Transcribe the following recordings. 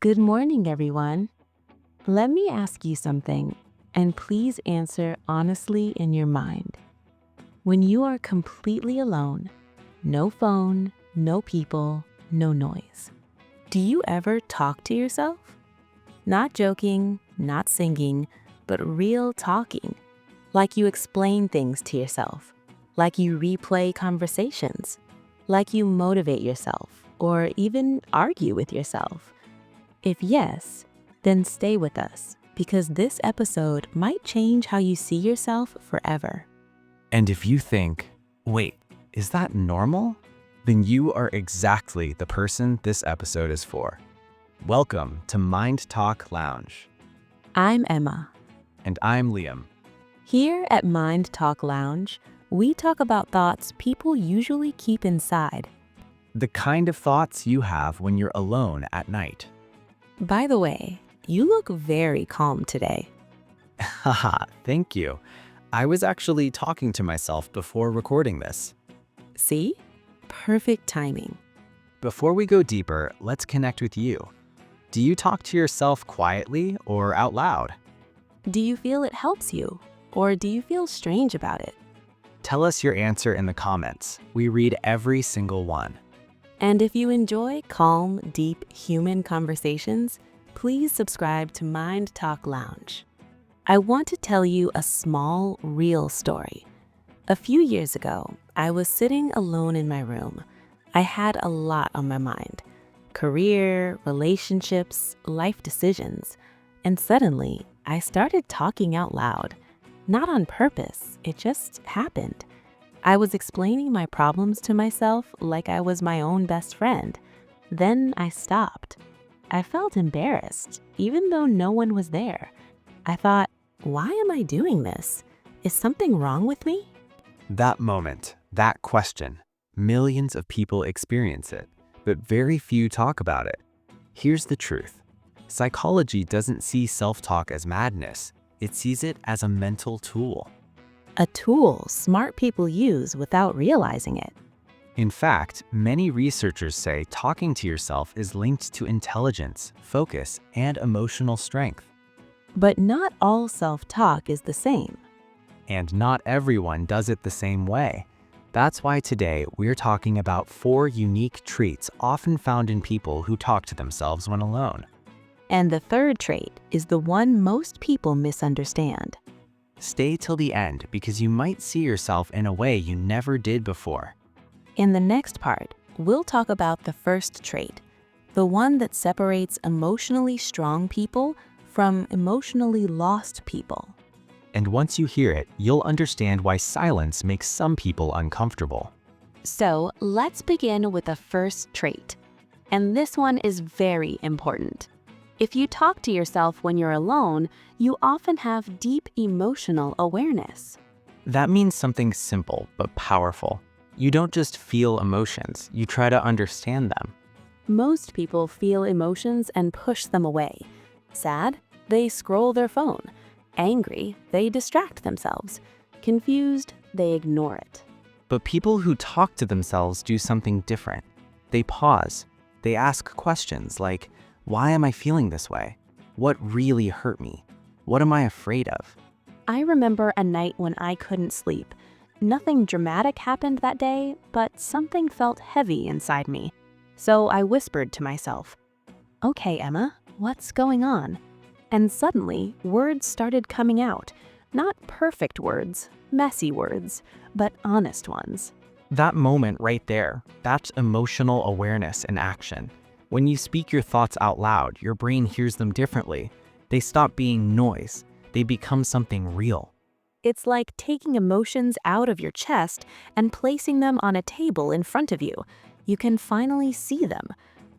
Good morning, everyone. Let me ask you something, and please answer honestly in your mind. When you are completely alone, no phone, no people, no noise, do you ever talk to yourself? Not joking, not singing, but real talking. Like you explain things to yourself, like you replay conversations, like you motivate yourself, or even argue with yourself. If yes, then stay with us because this episode might change how you see yourself forever. And if you think, wait, is that normal? Then you are exactly the person this episode is for. Welcome to Mind Talk Lounge. I'm Emma. And I'm Liam. Here at Mind Talk Lounge, we talk about thoughts people usually keep inside. The kind of thoughts you have when you're alone at night. By the way, you look very calm today. Haha, thank you. I was actually talking to myself before recording this. See? Perfect timing. Before we go deeper, let's connect with you. Do you talk to yourself quietly or out loud? Do you feel it helps you, or do you feel strange about it? Tell us your answer in the comments. We read every single one. And if you enjoy calm, deep human conversations, please subscribe to Mind Talk Lounge. I want to tell you a small, real story. A few years ago, I was sitting alone in my room. I had a lot on my mind: career, relationships, life decisions. And suddenly, I started talking out loud. Not on purpose, it just happened. I was explaining my problems to myself like I was my own best friend. Then I stopped. I felt embarrassed, even though no one was there. I thought, why am I doing this? Is something wrong with me? That moment, that question, millions of people experience it, but very few talk about it. Here's the truth. Psychology doesn't see self-talk as madness. It sees it as a mental tool. A tool smart people use without realizing it. In fact, many researchers say talking to yourself is linked to intelligence, focus, and emotional strength. But not all self-talk is the same. And not everyone does it the same way. That's why today we're talking about 4 unique traits often found in people who talk to themselves when alone. And the third trait is the one most people misunderstand. Stay till the end because you might see yourself in a way you never did before. In the next part, we'll talk about the first trait, the one that separates emotionally strong people from emotionally lost people. And once you hear it, you'll understand why silence makes some people uncomfortable. So let's begin with the first trait. And this one is very important. If you talk to yourself when you're alone, you often have deep emotional awareness. That means something simple but powerful. You don't just feel emotions, you try to understand them. Most people feel emotions and push them away. Sad? They scroll their phone. Angry? They distract themselves. Confused? They ignore it. But people who talk to themselves do something different. They pause. They ask questions like, why am I feeling this way? What really hurt me? What am I afraid of? I remember a night when I couldn't sleep. Nothing dramatic happened that day, but something felt heavy inside me. So I whispered to myself, "Okay, Emma, what's going on?" And suddenly, words started coming out. Not perfect words, messy words, but honest ones. That moment right there, that's emotional awareness in action. When you speak your thoughts out loud, your brain hears them differently. They stop being noise. They become something real. It's like taking emotions out of your chest and placing them on a table in front of you. You can finally see them.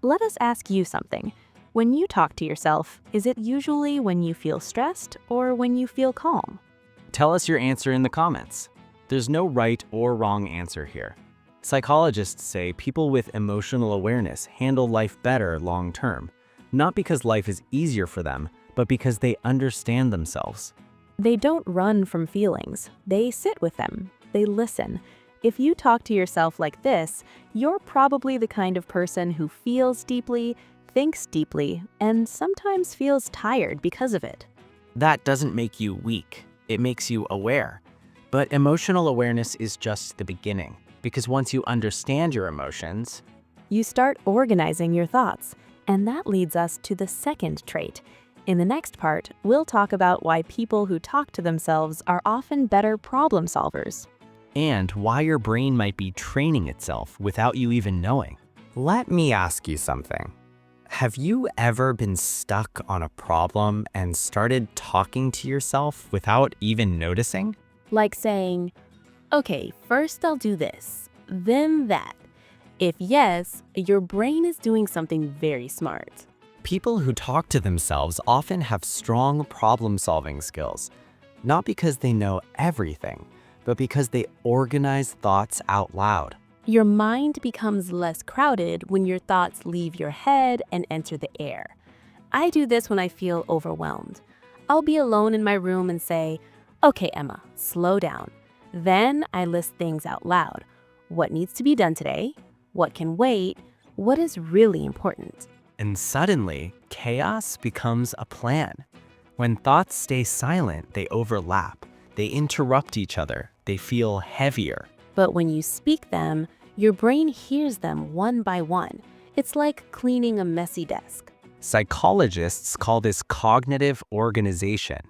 Let us ask you something. When you talk to yourself, is it usually when you feel stressed or when you feel calm? Tell us your answer in the comments. There's no right or wrong answer here. Psychologists say people with emotional awareness handle life better long term, not because life is easier for them, but because they understand themselves. They don't run from feelings. They sit with them. They listen. If you talk to yourself like this, you're probably the kind of person who feels deeply, thinks deeply and sometimes feels tired because of it. That doesn't make you weak, it makes you aware. But emotional awareness is just the beginning, because once you understand your emotions, You start organizing your thoughts, and that leads us to the second trait. In the next part, we'll talk about why people who talk to themselves are often better problem solvers. and why your brain might be training itself without you even knowing. Let me ask you something. Have you ever been stuck on a problem and started talking to yourself without even noticing? Like saying, okay, first I'll do this, then that. If yes, your brain is doing something very smart. People who talk to themselves often have strong problem-solving skills, not because they know everything, but because they organize thoughts out loud. Your mind becomes less crowded when your thoughts leave your head and enter the air. I do this when I feel overwhelmed. I'll be alone in my room and say, okay, Emma, slow down. Then I list things out loud. What needs to be done today? What can wait? What is really important? And suddenly, chaos becomes a plan. When thoughts stay silent, they overlap. They interrupt each other. They feel heavier. But when you speak them, your brain hears them one by one. It's like cleaning a messy desk. Psychologists call this cognitive organization.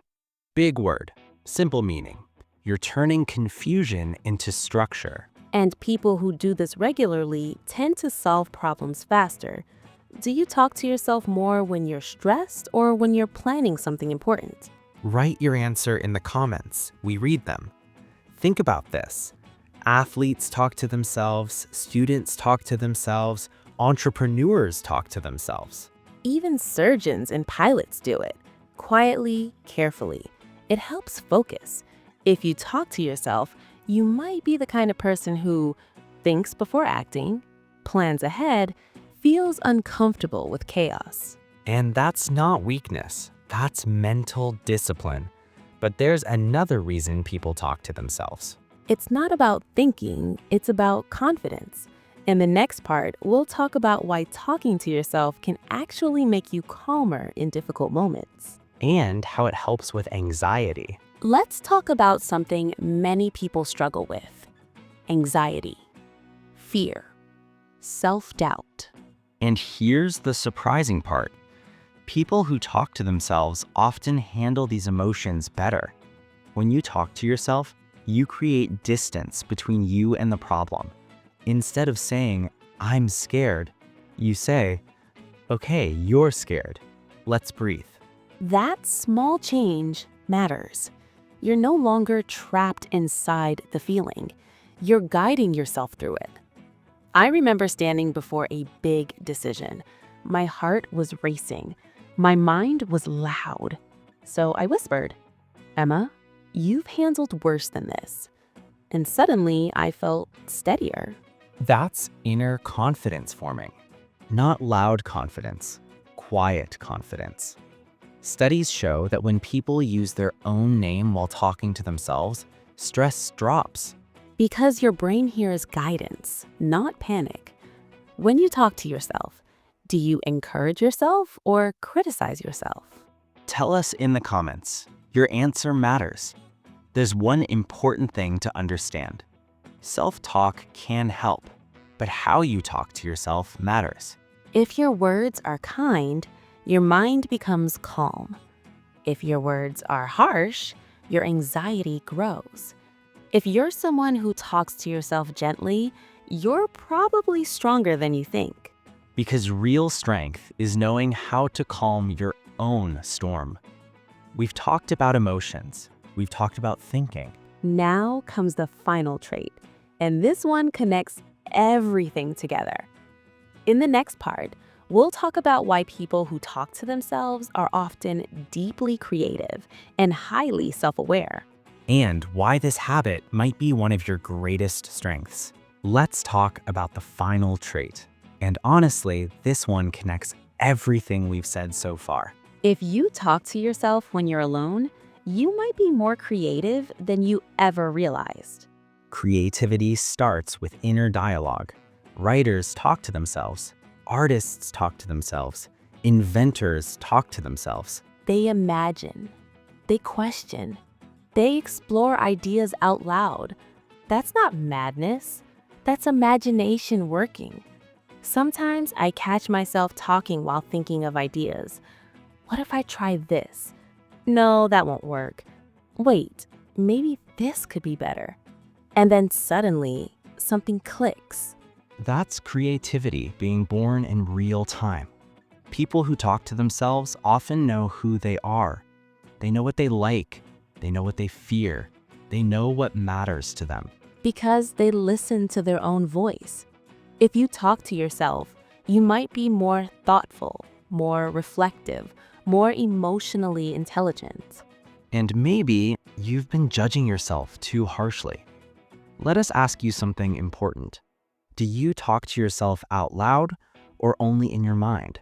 Big word, simple meaning. You're turning confusion into structure. And people who do this regularly tend to solve problems faster. Do you talk to yourself more when you're stressed or when you're planning something important? Write your answer in the comments. We read them. Think about this. Athletes talk to themselves, students talk to themselves, entrepreneurs talk to themselves. Even surgeons and pilots do it. Quietly, carefully. It helps focus. If you talk to yourself, you might be the kind of person who thinks before acting, plans ahead, feels uncomfortable with chaos. And that's not weakness. That's mental discipline. But there's another reason people talk to themselves. It's not about thinking, it's about confidence. In the next part, we'll talk about why talking to yourself can actually make you calmer in difficult moments. And how it helps with anxiety. Let's talk about something many people struggle with: anxiety, fear, self-doubt. And here's the surprising part. People who talk to themselves often handle these emotions better. When you talk to yourself, you create distance between you and the problem. Instead of saying, I'm scared, you say, okay, you're scared. Let's breathe. That small change matters. You're no longer trapped inside the feeling. You're guiding yourself through it. I remember standing before a big decision. My heart was racing. My mind was loud. So I whispered, Emma, you've handled worse than this. And suddenly I felt steadier. That's inner confidence forming. Not loud confidence, quiet confidence. Studies show that when people use their own name while talking to themselves, stress drops. Because your brain hears guidance, not panic. When you talk to yourself, do you encourage yourself or criticize yourself? Tell us in the comments. Your answer matters. There's one important thing to understand. Self-talk can help, but how you talk to yourself matters. If your words are kind, your mind becomes calm. If your words are harsh, your anxiety grows. If you're someone who talks to yourself gently, you're probably stronger than you think. Because real strength is knowing how to calm your own storm. We've talked about emotions. We've talked about thinking. Now comes the final trait, and this one connects everything together. In the next part, we'll talk about why people who talk to themselves are often deeply creative and highly self-aware. And why this habit might be one of your greatest strengths. Let's talk about the final trait. And honestly, this one connects everything we've said so far. If you talk to yourself when you're alone, you might be more creative than you ever realized. Creativity starts with inner dialogue. Writers talk to themselves. Artists talk to themselves. Inventors talk to themselves. They imagine. They question. They explore ideas out loud. That's not madness. That's imagination working. Sometimes I catch myself talking while thinking of ideas. What if I try this? No, that won't work. Wait, maybe this could be better. And then suddenly, something clicks. That's creativity being born in real time. People who talk to themselves often know who they are. They know what they like. They know what they fear. They know what matters to them. Because they listen to their own voice. If you talk to yourself, you might be more thoughtful, more reflective, more emotionally intelligent. And maybe you've been judging yourself too harshly. Let us ask you something important. Do you talk to yourself out loud or only in your mind?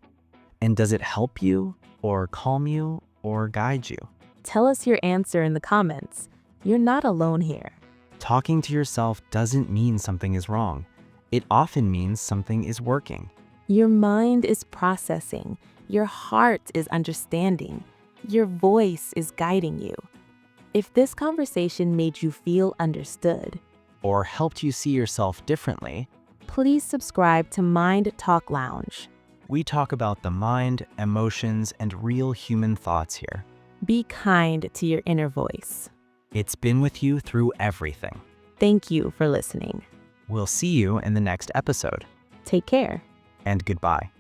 And does it help you or calm you or guide you? Tell us your answer in the comments. You're not alone here. Talking to yourself doesn't mean something is wrong. It often means something is working. Your mind is processing. Your heart is understanding. Your voice is guiding you. If this conversation made you feel understood, Or helped you see yourself differently, please subscribe to Mind Talk Lounge. we talk about the mind, emotions, and real human thoughts here. Be kind to your inner voice. It's been with you through everything. Thank you for listening. We'll see you in the next episode. Take care. And goodbye.